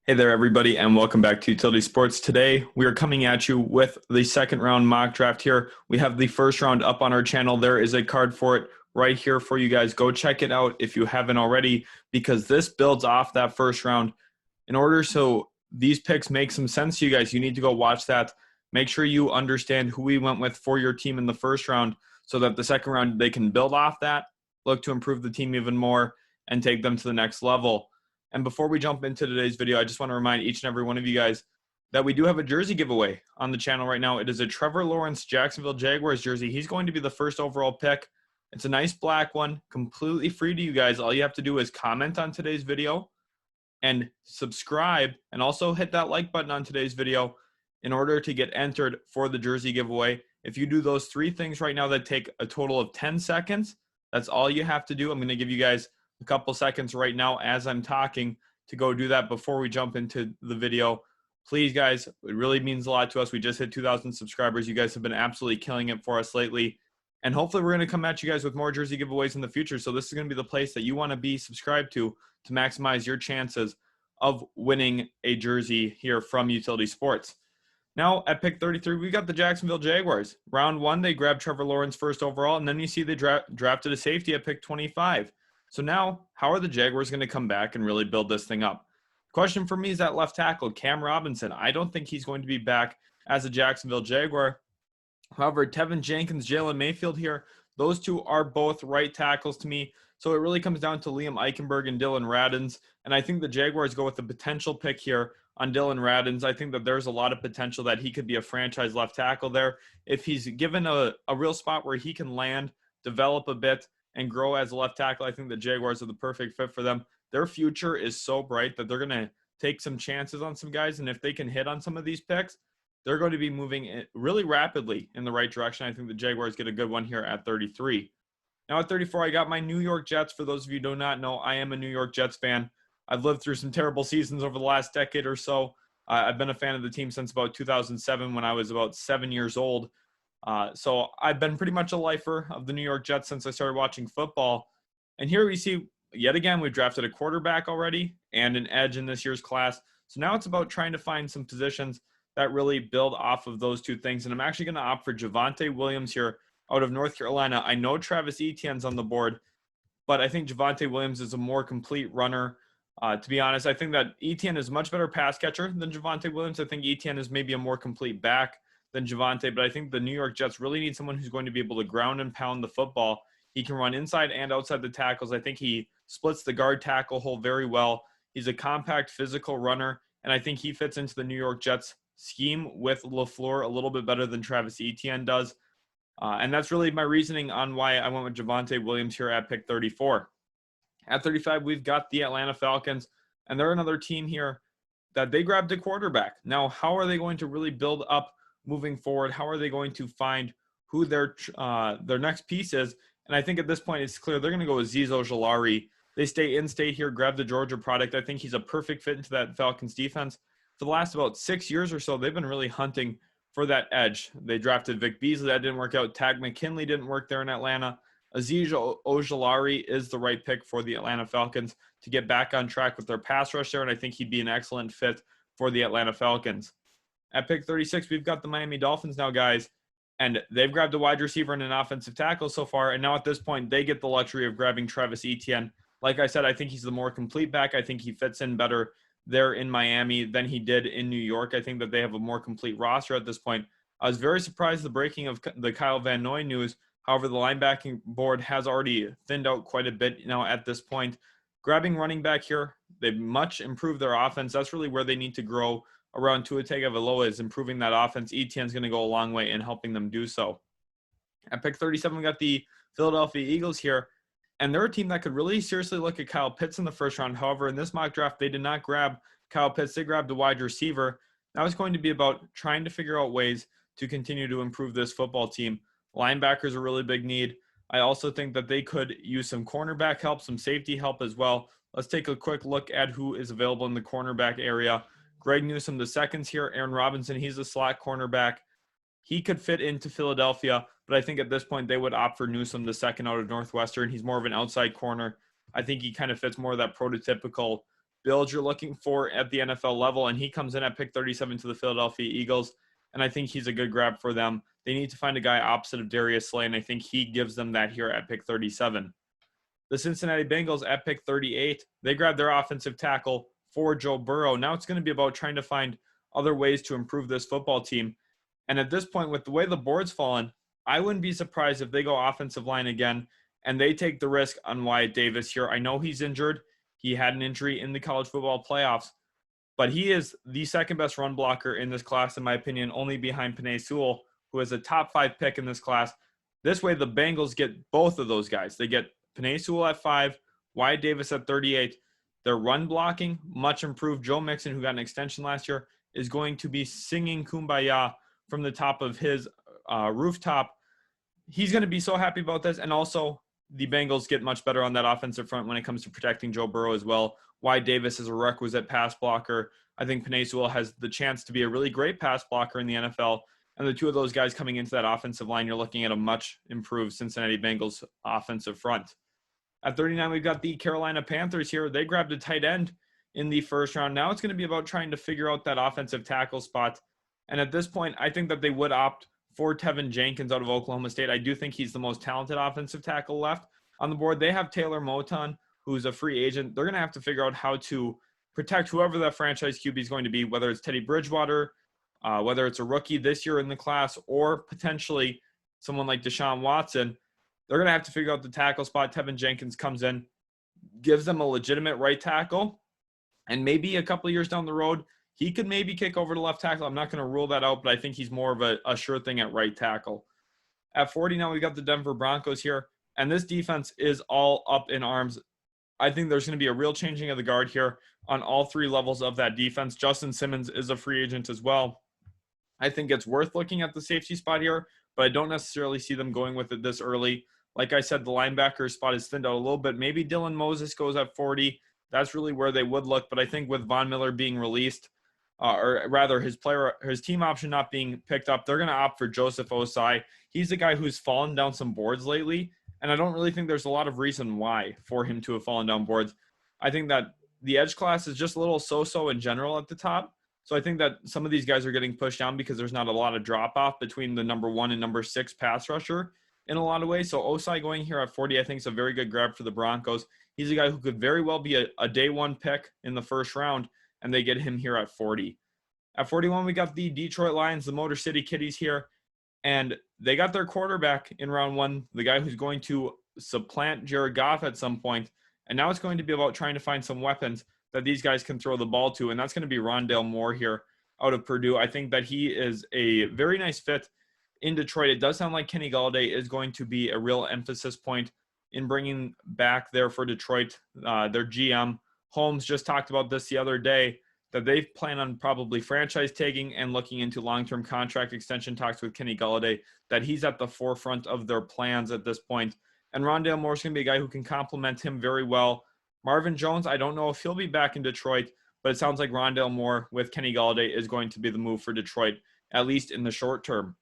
Hey there, everybody, and welcome back to Utility Sports. Today, we are coming at you with the second round mock draft here. We have the first round up on our channel. There is a card for it right here for you guys. Go check it out if you haven't already, because this builds off that first round. In order so these picks make some sense to you guys, you need to go watch that. Make sure you understand who we went with for your team in the first round so that the second round, they can build off that, look to improve the team even more, and take them to the next level. And before we jump into today's video, I just want to remind each and every one of you guys that we do have a jersey giveaway on the channel right now. It is a Trevor Lawrence Jacksonville Jaguars jersey. He's going to be the first overall pick. It's a nice black one, completely free to you guys. All you have to do is comment on today's video and subscribe, and also hit that like button on today's video in order to get entered for the jersey giveaway. If you do those three things right now that take a total of 10 seconds, that's all you have to do. I'm going to give you guys a couple seconds right now as I'm talking to go do that before we jump into the video. Please, guys, it really means a lot to us. We just hit 2,000 subscribers. You guys have been absolutely killing it for us lately. And hopefully we're going to come at you guys with more jersey giveaways in the future. So this is going to be the place that you want to be subscribed to maximize your chances of winning a jersey here from Utility Sports. Now at pick 33, we got the Jacksonville Jaguars. Round one, they grabbed Trevor Lawrence first overall, and then you see they drafted a safety at pick 25. So now, how are the Jaguars going to come back and really build this thing up? Question for me is that left tackle, Cam Robinson. I don't think he's going to be back as a Jacksonville Jaguar. However, Tevin Jenkins, Jalen Mayfield here, those two are both right tackles to me. So it really comes down to Liam Eichenberg and Dylan Radins. And I think the Jaguars go with the potential pick here on Dylan Radins. I think that there's a lot of potential that he could be a franchise left tackle there. If he's given a real spot where he can land, develop a bit, and grow as a left tackle, I think the Jaguars are the perfect fit for them. Their future is so bright that they're going to take some chances on some guys. And if they can hit on some of these picks, they're going to be moving really rapidly in the right direction. I think the Jaguars get a good one here at 33. Now at 34, I got my New York Jets. For those of you who do not know, I am a New York Jets fan. I've lived through some terrible seasons over the last decade or so. I've been a fan of the team since about 2007 when I was about 7 years old. So I've been pretty much a lifer of the New York Jets since I started watching football. And here we see, yet again, we've drafted a quarterback already and an edge in this year's class. So now it's about trying to find some positions that really build off of those two things. And I'm actually going to opt for Javonte Williams here out of North Carolina. I know Travis Etienne's on the board, but I think Javonte Williams is a more complete runner. To be honest, I think that Etienne is a much better pass catcher than Javonte Williams. I think Etienne is maybe a more complete back than Javonte, but I think the New York Jets really need someone who's going to be able to ground and pound the football. He can run inside and outside the tackles. I think he splits the guard tackle hole very well. He's a compact physical runner, and I think he fits into the New York Jets scheme with LaFleur a little bit better than Travis Etienne does. And that's really my reasoning on why I went with Javonte Williams here at pick 34. At 35, we've got the Atlanta Falcons, and they're another team here that they grabbed a quarterback. Now, how are they going to really build up moving forward? How are they going to find who their next piece is? And I think at this point it's clear they're going to go with Azeez Ojulari. They stay in-state here, grab the Georgia product. I think he's a perfect fit into that Falcons defense. For the last about 6 years or so, they've been really hunting for that edge. They drafted Vic Beasley. That didn't work out. Tag McKinley didn't work there in Atlanta. Azeez Ojulari is the right pick for the Atlanta Falcons to get back on track with their pass rush there, and I think he'd be an excellent fit for the Atlanta Falcons. At pick 36, we've got the Miami Dolphins now, guys, and they've grabbed a wide receiver and an offensive tackle so far, and now at this point, they get the luxury of grabbing Travis Etienne. Like I said, I think he's the more complete back. I think he fits in better there in Miami than he did in New York. I think that they have a more complete roster at this point. I was very surprised the breaking of the Kyle Van Noy news. However, the linebacking board has already thinned out quite a bit now at this point. Grabbing running back here, they've much improved their offense. That's really where they need to grow around Tua Tagovailoa, is improving that offense. Etienne's going to go a long way in helping them do so. At pick 37, we got the Philadelphia Eagles here, and they're a team that could really seriously look at Kyle Pitts in the first round. However, in this mock draft, they did not grab Kyle Pitts. They grabbed a wide receiver. That was going to be about trying to figure out ways to continue to improve this football team. Linebackers are a really big need. I also think that they could use some cornerback help, some safety help as well. Let's take a quick look at who is available in the cornerback area. Greg Newsome, the second's here. Aaron Robinson, he's a slot cornerback. He could fit into Philadelphia, but I think at this point they would opt for Newsome, the second out of Northwestern. He's more of an outside corner. I think he kind of fits more of that prototypical build you're looking for at the NFL level, and he comes in at pick 37 to the Philadelphia Eagles, and I think he's a good grab for them. They need to find a guy opposite of Darius Slay, and I think he gives them that here at pick 37. The Cincinnati Bengals at pick 38, they grabbed their offensive tackle for Joe Burrow. Now it's going to be about trying to find other ways to improve this football team. And at this point, with the way the board's fallen, I wouldn't be surprised if they go offensive line again and they take the risk on Wyatt Davis here. I know he's injured. He had an injury in the college football playoffs, but he is the second best run blocker in this class, in my opinion, only behind Penei Sewell, who is a top 5 pick in this class. This way, the Bengals get both of those guys. They get Penei Sewell at 5, Wyatt Davis at 38. Their run blocking, much improved. Joe Mixon, who got an extension last year, is going to be singing Kumbaya from the top of his rooftop. He's going to be so happy about this. And also, the Bengals get much better on that offensive front when it comes to protecting Joe Burrow as well. Wyatt Davis is a requisite pass blocker. I think Penei Sewell has the chance to be a really great pass blocker in the NFL. And the two of those guys coming into that offensive line, you're looking at a much improved Cincinnati Bengals offensive front. At 39, we've got the Carolina Panthers here. They grabbed a tight end in the first round. Now it's going to be about trying to figure out that offensive tackle spot. And at this point, I think that they would opt for Tevin Jenkins out of Oklahoma State. I do think he's the most talented offensive tackle left on the board. They have Taylor Moton, who's a free agent. They're going to have to figure out how to protect whoever that franchise QB is going to be, whether it's Teddy Bridgewater, whether it's a rookie this year in the class, or potentially someone like Deshaun Watson. They're going to have to figure out the tackle spot. Tevin Jenkins comes in, gives them a legitimate right tackle, and maybe a couple of years down the road, he could maybe kick over to left tackle. I'm not going to rule that out, but I think he's more of a sure thing at right tackle. At 40 now, we've got the Denver Broncos here, and this defense is all up in arms. I think there's going to be a real changing of the guard here on all 3 levels of that defense. Justin Simmons is a free agent as well. I think it's worth looking at the safety spot here, but I don't necessarily see them going with it this early. Like I said, the linebacker spot is thinned out a little bit. Maybe Dylan Moses goes at 40. That's really where they would look. But I think with Von Miller being released, or rather his team option not being picked up, they're going to opt for Joseph Osai. He's a guy who's fallen down some boards lately, and I don't really think there's a lot of reason why for him to have fallen down boards. I think that the edge class is just a little so-so in general at the top. So I think that some of these guys are getting pushed down because there's not a lot of drop-off between the number 1 and number 6 pass rusher in a lot of ways. So Osai going here at 40, I think is a very good grab for the Broncos. He's a guy who could very well be a day 1 pick in the first round, and they get him here at 40. At 41, we got the Detroit Lions, the Motor City Kitties here, and they got their quarterback in round 1, the guy who's going to supplant Jared Goff at some point. And now it's going to be about trying to find some weapons that these guys can throw the ball to, and that's going to be Rondale Moore here out of Purdue. I think that he is a very nice fit in Detroit. It does sound like Kenny Golladay is going to be a real emphasis point in bringing back there for Detroit. Their GM, Holmes, just talked about this the other day, that they plan on probably franchise tagging and looking into long-term contract extension talks with Kenny Golladay, that he's at the forefront of their plans at this point. And Rondale Moore is going to be a guy who can complement him very well. Marvin Jones, I don't know if he'll be back in Detroit, but it sounds like Rondale Moore with Kenny Golladay is going to be the move for Detroit, at least in the short term.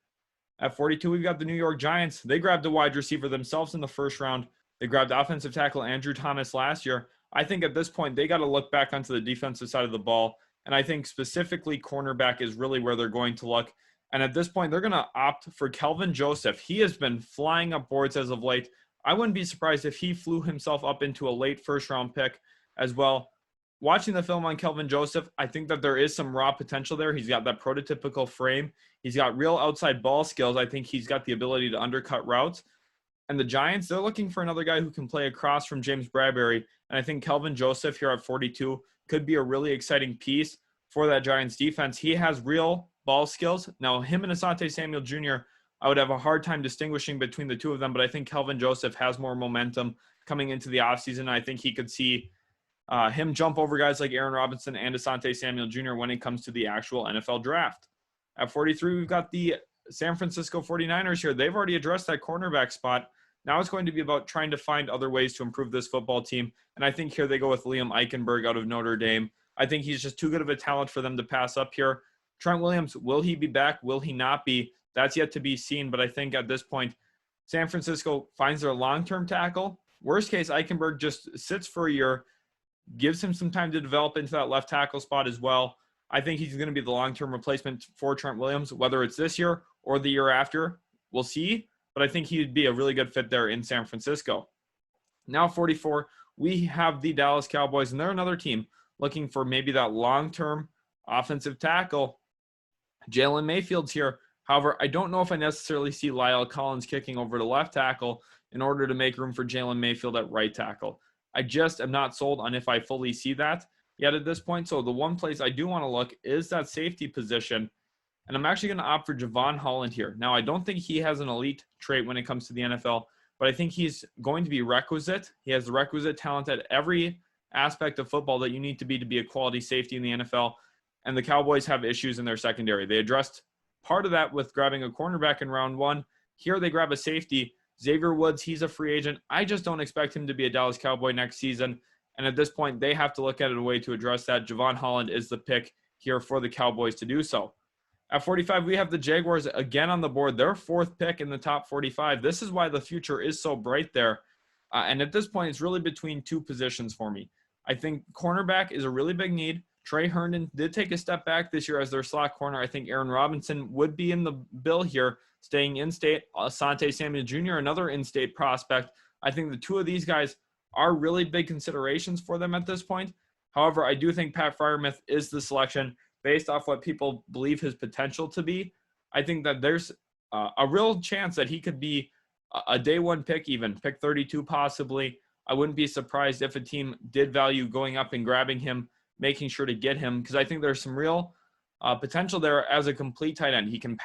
At 42, we've got the New York Giants. They grabbed a wide receiver themselves in the first round. They grabbed offensive tackle Andrew Thomas last year. I think at this point, they got to look back onto the defensive side of the ball, and I think specifically cornerback is really where they're going to look. And at this point, they're going to opt for Kelvin Joseph. He has been flying up boards as of late. I wouldn't be surprised if he flew himself up into a late first-round pick as well. Watching the film on Kelvin Joseph, I think that there is some raw potential there. He's got that prototypical frame. He's got real outside ball skills. I think he's got the ability to undercut routes. And the Giants, they're looking for another guy who can play across from James Bradbury. And I think Kelvin Joseph here at 42 could be a really exciting piece for that Giants defense. He has real ball skills. Now, him and Asante Samuel Jr., I would have a hard time distinguishing between the two of them, but I think Kelvin Joseph has more momentum coming into the offseason. I think he could see him jump over guys like Aaron Robinson and Asante Samuel Jr. when it comes to the actual NFL draft. At 43, we've got the San Francisco 49ers here. They've already addressed that cornerback spot. Now it's going to be about trying to find other ways to improve this football team. And I think here they go with Liam Eichenberg out of Notre Dame. I think he's just too good of a talent for them to pass up here. Trent Williams, will he be back? Will he not be? That's yet to be seen. But I think at this point, San Francisco finds their long-term tackle. Worst case, Eichenberg just sits for a year, gives him some time to develop into that left tackle spot as well. I think he's going to be the long-term replacement for Trent Williams, whether it's this year or the year after. We'll see, but I think he'd be a really good fit there in San Francisco. Now 44, we have the Dallas Cowboys, and they're another team looking for maybe that long-term offensive tackle. Jalen Mayfield's here. However, I don't know if I necessarily see Lyle Collins kicking over to left tackle in order to make room for Jalen Mayfield at right tackle. I just am not sold on if I fully see that yet at this point. So the one place I do want to look is that safety position. And I'm actually going to opt for Javon Holland here. Now, I don't think he has an elite trait when it comes to the NFL, but I think he's going to be requisite. He has the requisite talent at every aspect of football that you need to be a quality safety in the NFL. And the Cowboys have issues in their secondary. They addressed part of that with grabbing a cornerback in round 1. Here they grab a safety. Xavier Woods, he's a free agent. I just don't expect him to be a Dallas Cowboy next season. And at this point, they have to look at a way to address that. Javon Holland is the pick here for the Cowboys to do so. At 45, we have the Jaguars again on the board. Their 4th pick in the top 45. This is why the future is so bright there. And at this point, it's really between 2 positions for me. I think cornerback is a really big need. Trey Herndon did take a step back this year as their slot corner. I think Aaron Robinson would be in the bill here, staying in-state. Asante Samuel Jr., another in-state prospect. I think the 2 of these guys are really big considerations for them at this point. However, I do think Pat Freiermuth is the selection based off what people believe his potential to be. I think that there's a real chance that he could be a day 1 pick, even pick 32 possibly. I wouldn't be surprised if a team did value going up and grabbing him, making sure to get him, because I think there's some real potential there as a complete tight end. He can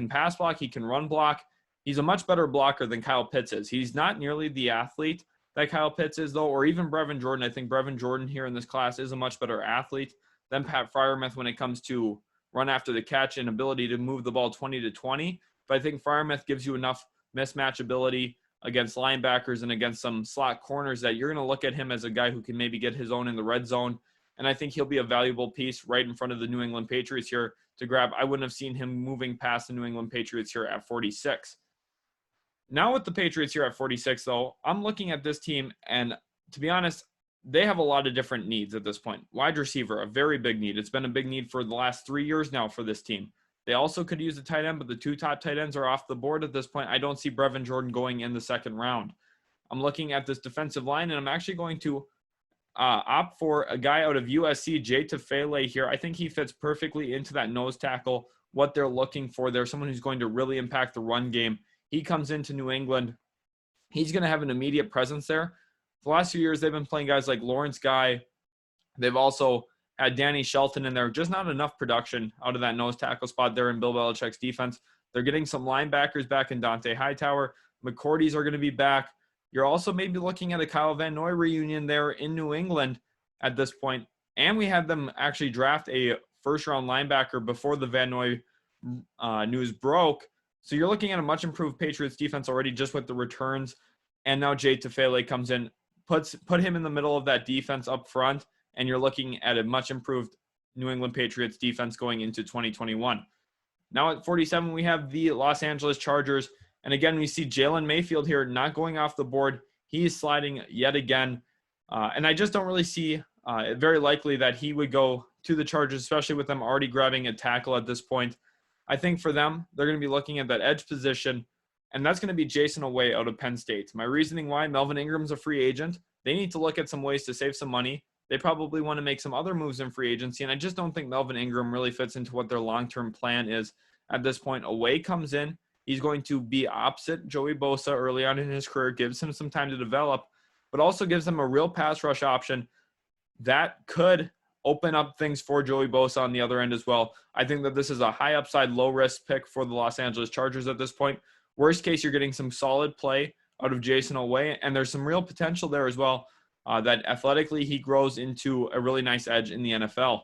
pass block, he can run block. He's a much better blocker than Kyle Pitts is. He's not nearly the athlete that Kyle Pitts is, though, or even Brevin Jordan. I think Brevin Jordan here in this class is a much better athlete than Pat Freiermuth when it comes to run after the catch and ability to move the ball 20 to 20. But I think Freiermuth gives you enough mismatch ability against linebackers and against some slot corners that you're going to look at him as a guy who can maybe get his own in the red zone. And I think he'll be a valuable piece right in front of the New England Patriots here to grab. I wouldn't have seen him moving past the New England Patriots here at 46. Now with the Patriots here at 46, though, I'm looking at this team, and to be honest, they have a lot of different needs at this point. Wide receiver, a very big need. It's been a big need for the last 3 years now for this team. They also could use a tight end, but the 2 top tight ends are off the board at this point. I don't see Brevin Jordan going in the 2nd round. I'm looking at this defensive line, and I'm actually going to opt for a guy out of USC, Jay Tufele here. I think he fits perfectly into that nose tackle, what they're looking for there, someone who's going to really impact the run game. He comes into New England. He's going to have an immediate presence there. The last few years, they've been playing guys like Lawrence Guy. They've also had Danny Shelton in there. Just not enough production out of that nose tackle spot there in Bill Belichick's defense. They're getting some linebackers back in Dante Hightower. McCourty's are going to be back. You're also maybe looking at a Kyle Van Noy reunion there in New England at this point. And we had them actually draft a first-round linebacker before the Van Noy news broke. So you're looking at a much improved Patriots defense already just with the returns. And now Jay Tufele comes in, put him in the middle of that defense up front, and you're looking at a much improved New England Patriots defense going into 2021. Now at 47, we have the Los Angeles Chargers. And again, we see Jalen Mayfield here not going off the board. He's sliding yet again. And I just don't really see it very likely that he would go to the Chargers, especially with them already grabbing a tackle at this point. I think for them, they're going to be looking at that edge position, and that's going to be Jason Away out of Penn State. My reasoning why: Melvin Ingram's a free agent. They need to look at some ways to save some money. They probably want to make some other moves in free agency, and I just don't think Melvin Ingram really fits into what their long-term plan is at this point. Away comes in. He's going to be opposite Joey Bosa early on in his career, gives him some time to develop, but also gives him a real pass rush option that could open up things for Joey Bosa on the other end as well. I think that this is a high upside, low risk pick for the Los Angeles Chargers at this point. Worst case, you're getting some solid play out of Jason Away, and there's some real potential there as well that athletically he grows into a really nice edge in the NFL.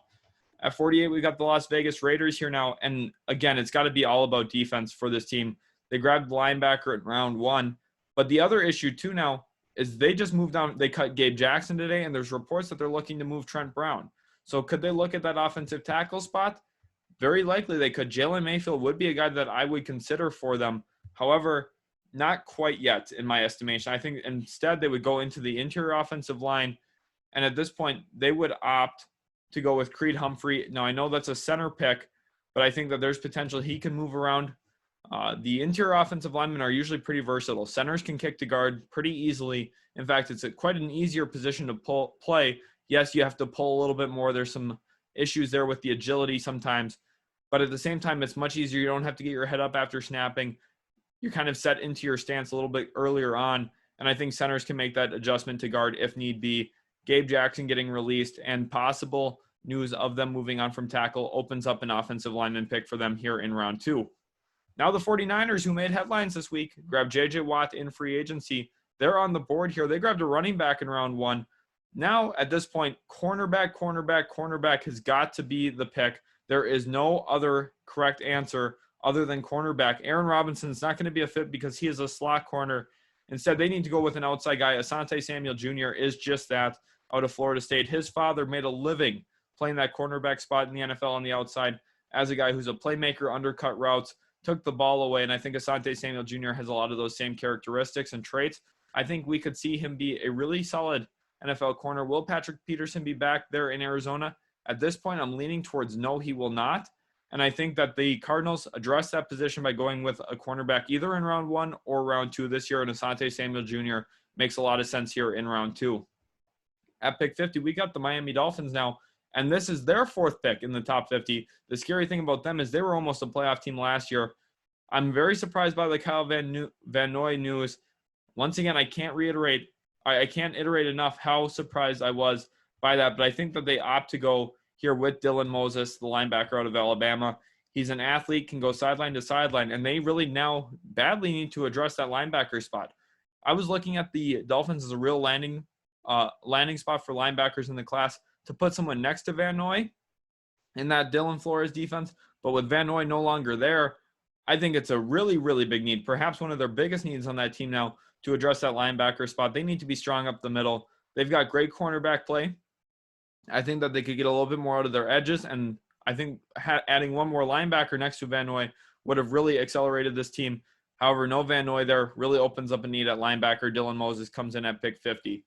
At 48, we've got the Las Vegas Raiders here now, and again, it's got to be all about defense for this team. They grabbed the linebacker at round 1, but the other issue too now is they just moved on. They cut Gabe Jackson today, and there's reports that they're looking to move Trent Brown. So could they look at that offensive tackle spot? Very likely they could. Jalen Mayfield would be a guy that I would consider for them. However, not quite yet in my estimation. I think instead they would go into the interior offensive line And at this point, they would opt to go with Creed Humphrey. Now, I know that's a center pick, but I think that there's potential he can move around. The interior offensive linemen are usually pretty versatile. Centers can kick to guard pretty easily. In fact, it's quite an easier position to play. Yes, you have to pull a little bit more. There's some issues there with the agility sometimes. But at the same time, it's much easier. You don't have to get your head up after snapping. You're kind of set into your stance a little bit earlier on. And I think centers can make that adjustment to guard if need be. Gabe Jackson getting released and possible news of them moving on from tackle opens up an offensive lineman pick for them here in round 2. Now the 49ers, who made headlines this week, grabbed J.J. Watt in free agency. They're on the board here. They grabbed a running back in round 1. Now, at this point, cornerback has got to be the pick. There is no other correct answer other than cornerback. Aaron Robinson's not going to be a fit because he is a slot corner. Instead, they need to go with an outside guy. Asante Samuel Jr. is just that, out of Florida State. His father made a living playing that cornerback spot in the NFL on the outside as a guy who's a playmaker, undercut routes, took the ball away, and I think Asante Samuel Jr. has a lot of those same characteristics and traits. I think we could see him be a really solid NFL corner. Will Patrick Peterson be back there in Arizona? At this point, I'm leaning towards no, he will not. And I think that the Cardinals address that position by going with a cornerback either in round 1 or round 2 this year, and Asante Samuel Jr. makes a lot of sense here in round 2. At pick 50, we got the Miami Dolphins now, and this is their 4th pick in the top 50. The scary thing about them is they were almost a playoff team last year. I'm very surprised by the Kyle Van Noy news. Once again, I can't iterate enough how surprised I was by that, but I think that they opt to go here with Dylan Moses, the linebacker out of Alabama. He's an athlete, can go sideline to sideline, and they really now badly need to address that linebacker spot. I was looking at the Dolphins as a real landing spot for linebackers in the class to put someone next to Van Noy in that Dylan Flores defense, but with Van Noy no longer there, I think it's a really, really big need, perhaps one of their biggest needs on that team now to address that linebacker spot. They need to be strong up the middle. They've got great cornerback play. I think that they could get a little bit more out of their edges, and I think adding one more linebacker next to Van Noy would have really accelerated this team. However, no Van Noy there really opens up a need at linebacker. Dylan Moses comes in at pick 50.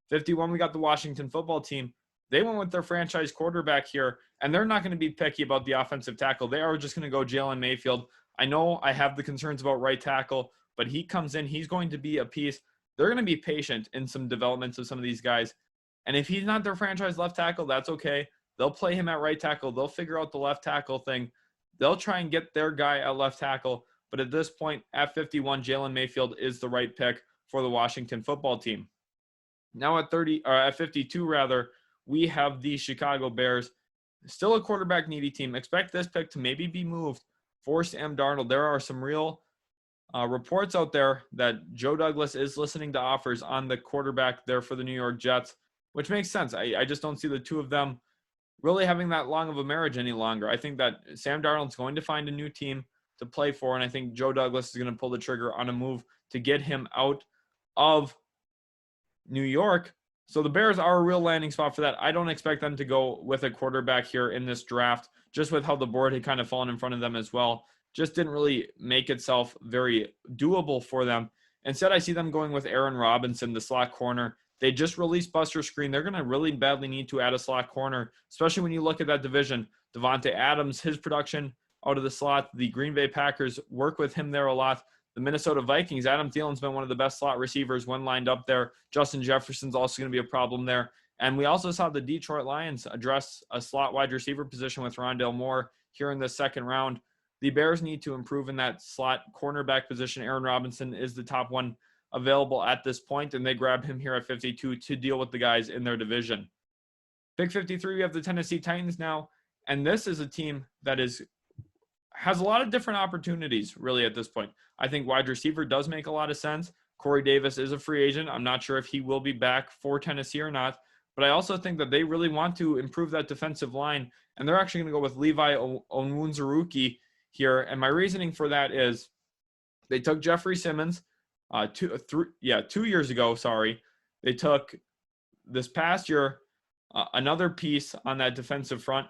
51, we got the Washington football team. They went with their franchise quarterback here, and they're not going to be picky about the offensive tackle. They are just going to go Jalen Mayfield. I know I have the concerns about right tackle, but he comes in. He's going to be a piece. They're going to be patient in some developments of some of these guys. And if he's not their franchise left tackle, that's okay. They'll play him at right tackle. They'll figure out the left tackle thing. They'll try and get their guy at left tackle. But at this point, at 51, Jalen Mayfield is the right pick for the Washington football team. Now at 52, we have the Chicago Bears. Still a quarterback needy team. Expect this pick to maybe be moved for Sam Darnold. There are some real reports out there that Joe Douglas is listening to offers on the quarterback there for the New York Jets, which makes sense. I just don't see the two of them really having that long of a marriage any longer. I think that Sam Darnold's going to find a new team to play for, and I think Joe Douglas is going to pull the trigger on a move to get him out of New York. So the Bears are a real landing spot for that. I don't expect them to go with a quarterback here in this draft, just with how the board had kind of fallen in front of them as well. Just didn't really make itself very doable for them. Instead, I see them going with Aaron Robinson, the slot corner. They just released Buster Screen. They're going to really badly need to add a slot corner, especially when you look at that division. Devontae Adams, his production out of the slot. The Green Bay Packers work with him there a lot. The Minnesota Vikings, Adam Thielen's been one of the best slot receivers when lined up there. Justin Jefferson's also going to be a problem there. And we also saw the Detroit Lions address a slot wide receiver position with Rondale Moore here in the second round. The Bears need to improve in that slot cornerback position. Aaron Robinson is the top one available at this point, and they grab him here at 52 to deal with the guys in their division. Pick 53, we have the Tennessee Titans now, and this is a team that has a lot of different opportunities really at this point. I think wide receiver does make a lot of sense. Corey Davis is a free agent. I'm not sure if he will be back for Tennessee or not, but I also think that they really want to improve that defensive line, and they're actually going to go with Levi Onwuzurike here. And my reasoning for that is they took Jeffrey Simmons 2 years ago. They took this past year another piece on that defensive front.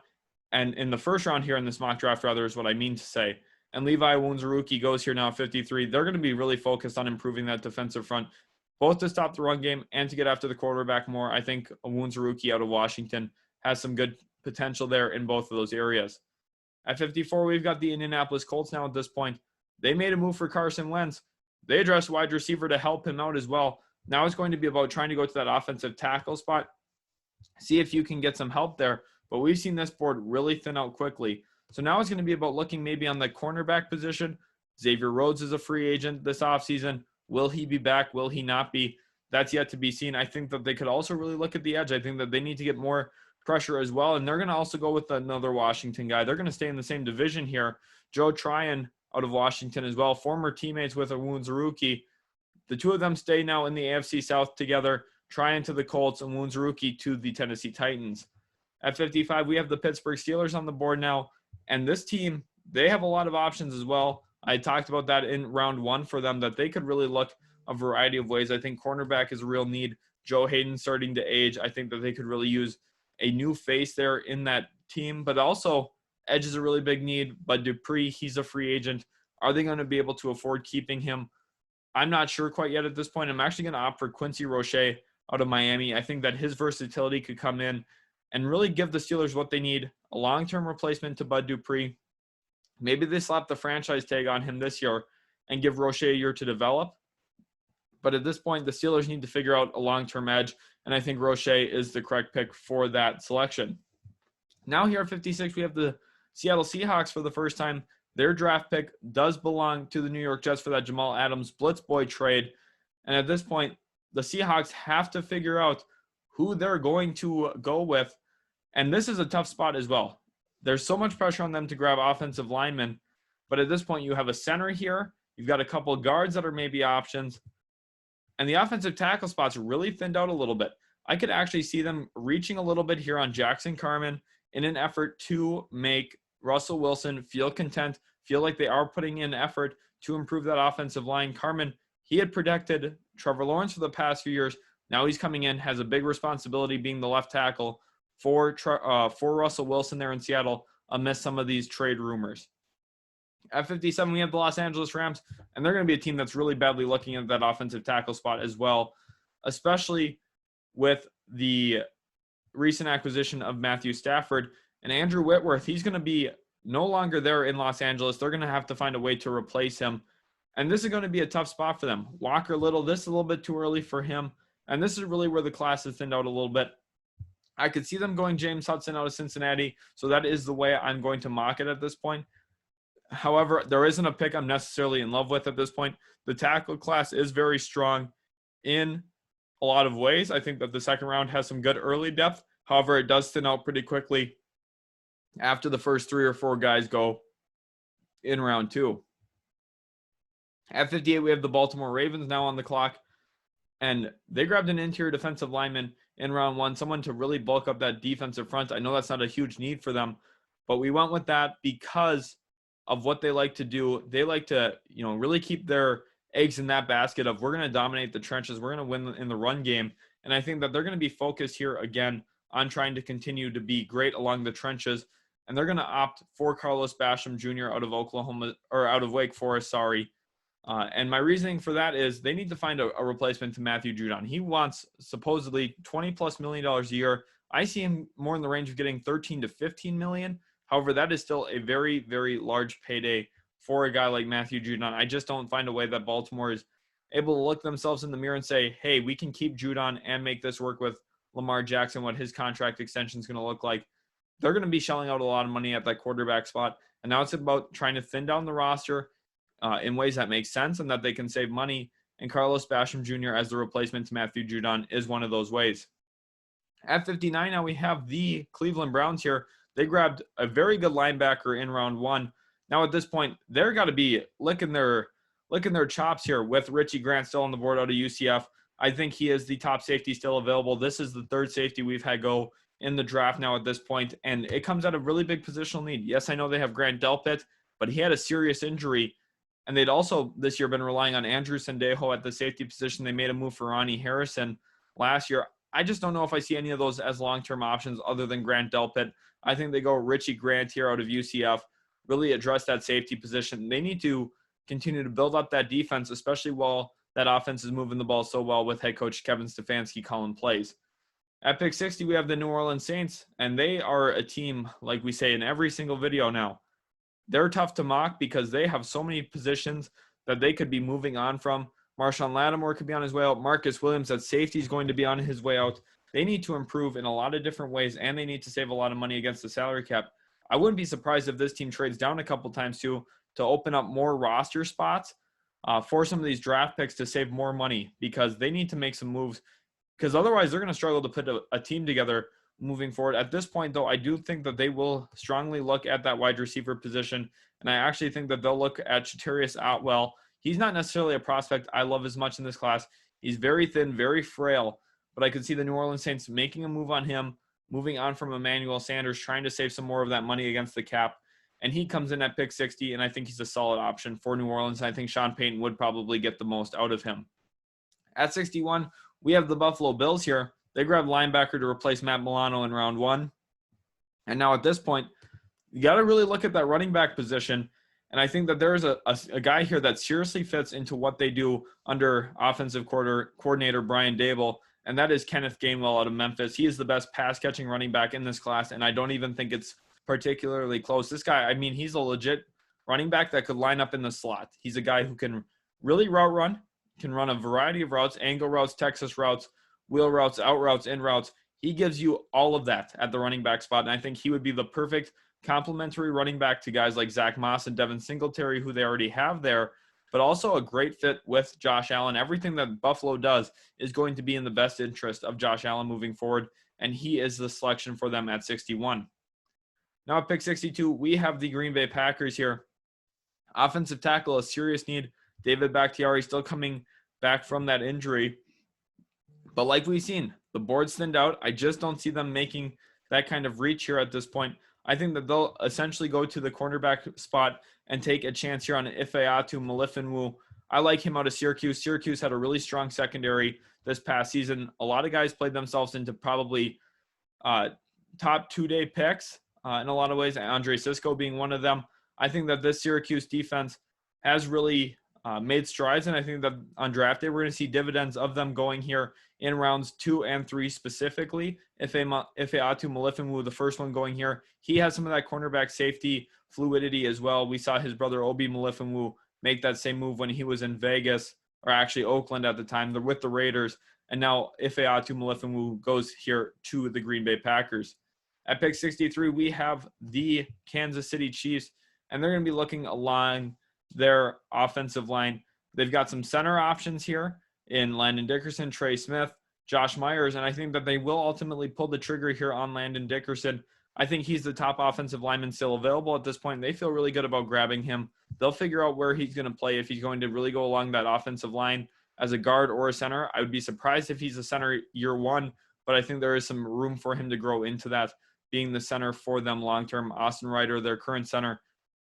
And in the first round here in this mock draft, is what I mean to say. And Levi Onwuzurike goes here now at 53. They're going to be really focused on improving that defensive front. both to stop the run game and to get after the quarterback more. I think Onwuzurike out of Washington has some good potential there in both of those areas. At 54, we've got the Indianapolis Colts now at this point. They made a move for Carson Wentz. They addressed wide receiver to help him out as well. Now it's going to be about trying to go to that offensive tackle spot, see if you can get some help there. But we've seen this board really thin out quickly. So now it's going to be about looking maybe on the cornerback position. Xavier Rhodes is a free agent this offseason. Will he be back? Will he not be? That's yet to be seen. I think that they could also really look at the edge. I think that they need to get more pressure as well. And they're going to also go with another Washington guy. They're going to stay in the same division here. Joe Tryon out of Washington as well, former teammates with Onwuzurike. The two of them stay now in the AFC South together. Tryon to the Colts and Onwuzurike to the Tennessee Titans. At 55, we have the Pittsburgh Steelers on the board now. And this team, they have a lot of options as well. I talked about that in round one for them, that they could really look a variety of ways. I think cornerback is a real need. Joe Hayden starting to age. I think that they could really use a new face there in that team. But also, edge is a really big need. But Dupree, he's a free agent. Are they going to be able to afford keeping him? I'm not sure quite yet at this point. I'm actually going to opt for Quincy Roche out of Miami. I think that his versatility could come in and really give the Steelers what they need, a long-term replacement to Bud Dupree. Maybe they slap the franchise tag on him this year and give Roche a year to develop. But at this point, the Steelers need to figure out a long-term edge, and I think Roche is the correct pick for that selection. Now here at 56, we have the Seattle Seahawks for the first time. Their draft pick does belong to the New York Jets for that Jamal Adams Blitz Boy trade. And at this point, the Seahawks have to figure out who they're going to go with. And this is a tough spot as well. There's so much pressure on them to grab offensive linemen. But at this point, you have a center here. You've got a couple of guards that are maybe options. And the offensive tackle spot's really thinned out a little bit. I could actually see them reaching a little bit here on Jackson Carman in an effort to make Russell Wilson feel content, feel like they are putting in effort to improve that offensive line. Carman, he had protected Trevor Lawrence for the past few years. Now he's coming in, has a big responsibility being the left tackle for Russell Wilson there in Seattle amidst some of these trade rumors. At 57, we have the Los Angeles Rams, and they're going to be a team that's really badly looking at that offensive tackle spot as well, especially with the recent acquisition of Matthew Stafford. And Andrew Whitworth, he's going to be no longer there in Los Angeles. They're going to have to find a way to replace him. And this is going to be a tough spot for them. Walker Little, this is a little bit too early for him. And this is really where the class is thinned out a little bit. I could see them going James Hudson out of Cincinnati. So that is the way I'm going to mock it at this point. However, there isn't a pick I'm necessarily in love with at this point. The tackle class is very strong in a lot of ways. I think that the second round has some good early depth. However, it does thin out pretty quickly after the first 3 or 4 guys go in round 2. At 58, we have the Baltimore Ravens now on the clock. And they grabbed an interior defensive lineman in round 1, someone to really bulk up that defensive front. I know that's not a huge need for them, but we went with that because of what they like to do. They like to, really keep their eggs in that basket of we're going to dominate the trenches. We're going to win in the run game. And I think that they're going to be focused here again on trying to continue to be great along the trenches. And they're going to opt for Carlos Basham Jr. out of Wake Forest, and my reasoning for that is they need to find a replacement to Matthew Judon. He wants supposedly $20+ million a year. I see him more in the range of getting 13 to 15 million. However, that is still a very, very large payday for a guy like Matthew Judon. I just don't find a way that Baltimore is able to look themselves in the mirror and say, hey, we can keep Judon and make this work with Lamar Jackson, what his contract extension is going to look like. They're going to be shelling out a lot of money at that quarterback spot. And now it's about trying to thin down the roster in ways that make sense and that they can save money. And Carlos Basham Jr. as the replacement to Matthew Judon is one of those ways. At 59, now we have the Cleveland Browns here. They grabbed a very good linebacker in round 1. Now at this point, they're got to be licking their chops here with Richie Grant still on the board out of UCF. I think he is the top safety still available. This is the third safety we've had go in the draft now at this point, and it comes out of really big positional need. Yes, I know they have Grant Delpit, but he had a serious injury, and they'd also this year been relying on Andrew Sendejo at the safety position. They made a move for Ronnie Harrison last year. I just don't know if I see any of those as long-term options other than Grant Delpit. I think they go Richie Grant here out of UCF, really address that safety position. They need to continue to build up that defense, especially while that offense is moving the ball so well with head coach Kevin Stefanski calling plays. At pick 60, we have the New Orleans Saints, and they are a team, like we say in every single video now. They're tough to mock because they have so many positions that they could be moving on from. Marshawn Lattimore could be on his way out. Marcus Williams at safety is going to be on his way out. They need to improve in a lot of different ways, and they need to save a lot of money against the salary cap. I wouldn't be surprised if this team trades down a couple times too to open up more roster spots for some of these draft picks to save more money, because they need to make some moves, because otherwise they're going to struggle to put a team together moving forward. At this point, though, I do think that they will strongly look at that wide receiver position, and I actually think that they'll look at Chatarius Otwell. He's not necessarily a prospect I love as much in this class. He's very thin, very frail, but I could see the New Orleans Saints making a move on him, moving on from Emmanuel Sanders, trying to save some more of that money against the cap. And he comes in at pick 60, and I think he's a solid option for New Orleans. I think Sean Payton would probably get the most out of him. At 61, we have the Buffalo Bills here. They grabbed linebacker to replace Matt Milano in round 1. And now at this point, you got to really look at that running back position. And I think that there's a guy here that seriously fits into what they do under offensive coordinator Brian Daboll, and that is Kenneth Gainwell out of Memphis. He is the best pass-catching running back in this class, and I don't even think it's particularly close. This guy, I mean, he's a legit running back that could line up in the slot. He's a guy who can really route run, can run a variety of routes, angle routes, Texas routes, wheel routes, out routes, in routes. He gives you all of that at the running back spot, and I think he would be the perfect complementary running back to guys like Zach Moss and Devin Singletary, who they already have there, but also a great fit with Josh Allen. Everything that Buffalo does is going to be in the best interest of Josh Allen moving forward, and he is the selection for them at 61. Now at pick 62, we have the Green Bay Packers here. Offensive tackle, a serious need. David Bakhtiari still coming back from that injury. But like we've seen, the board's thinned out. I just don't see them making that kind of reach here at this point. I think that they'll essentially go to the cornerback spot and take a chance here on Ifeatu Melifonwu. I like him out of Syracuse. Syracuse had a really strong secondary this past season. A lot of guys played themselves into probably top two-day picks in a lot of ways, Andre Sisco being one of them. I think that this Syracuse defense has really made strides, and I think that on draft day we're going to see dividends of them going here in rounds 2 and 3 specifically. Ifeatu Melifonwu, the first one going here, he has some of that cornerback safety fluidity as well. We saw his brother Obi Melifonwu make that same move when he was in Vegas, or actually Oakland at the time. They're with the Raiders, and now Ifeatu Melifonwu goes here to the Green Bay Packers. At pick 63, we have the Kansas City Chiefs, and they're going to be looking along their offensive line. They've got some center options here in Landon Dickerson, Trey Smith, Josh Myers, and I think that they will ultimately pull the trigger here on Landon Dickerson. I think he's the top offensive lineman still available at this point. They feel really good about grabbing him. They'll figure out where he's going to play, if he's going to really go along that offensive line as a guard or a center. I would be surprised if he's a center year 1, but I think there is some room for him to grow into that, being the center for them long-term. Austin Ryder, their current center,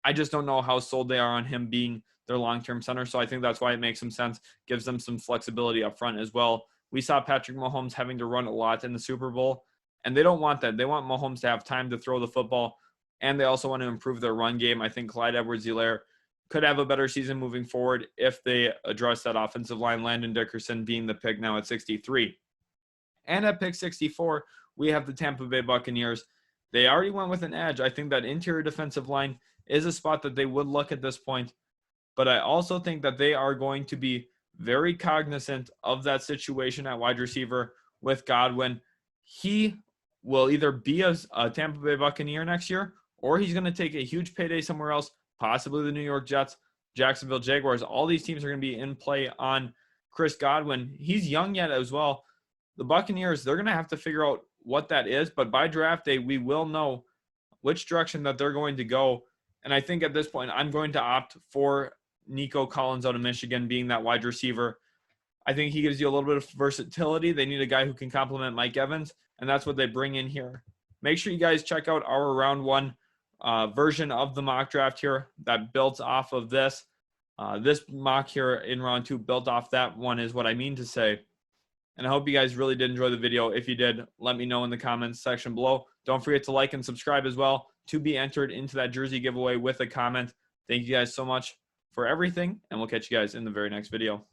I just don't know how sold they are on him being their long-term center, so I think that's why it makes some sense, gives them some flexibility up front as well. We saw Patrick Mahomes having to run a lot in the Super Bowl, and they don't want that. They want Mahomes to have time to throw the football, and they also want to improve their run game. I think Clyde Edwards-Helaire could have a better season moving forward if they address that offensive line, Landon Dickerson being the pick now at 63. And at pick 64, we have the Tampa Bay Buccaneers. They already went with an edge. I think that interior defensive line is a spot that they would look at this point, but I also think that they are going to be very cognizant of that situation at wide receiver with Godwin. He will either be a Tampa Bay Buccaneer next year, or he's going to take a huge payday somewhere else, possibly the New York Jets, Jacksonville Jaguars. All these teams are going to be in play on Chris Godwin. He's young yet as well. The Buccaneers, they're going to have to figure out what that is, but by draft day, we will know which direction that they're going to go. And I think at this point, I'm going to opt for Nico Collins out of Michigan being that wide receiver. I think he gives you a little bit of versatility. They need a guy who can complement Mike Evans, and that's what they bring in here. Make sure you guys check out our round 1 version of the mock draft here that built off of this. This mock here in round 2 built off that one is what I mean to say. And I hope you guys really did enjoy the video. If you did, let me know in the comments section below. Don't forget to like and subscribe as well to be entered into that jersey giveaway with a comment. Thank you guys so much for everything, and we'll catch you guys in the very next video.